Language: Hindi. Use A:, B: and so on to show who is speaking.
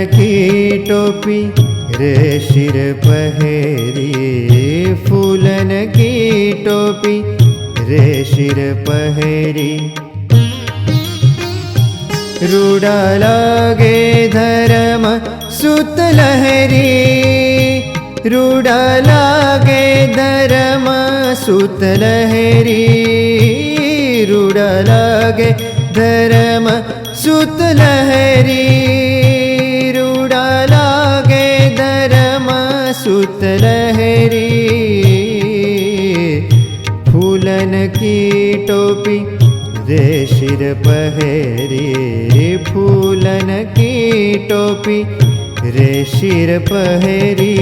A: की टोपी रे शिर पहेरी, फूलन की टोपी रे शिर पहेरी। रूड़ा लागे धर्म सुत लहरी, रूड़ा लागे धर्म सुत लहरी, रूड़ा लागे धर्म सुत लहरी, रूड़ा लागे धर्म सुत लहरी। फूलन की टोपी रे शिर पहेरी, फूलन की टोपी रे शिर पहेरी।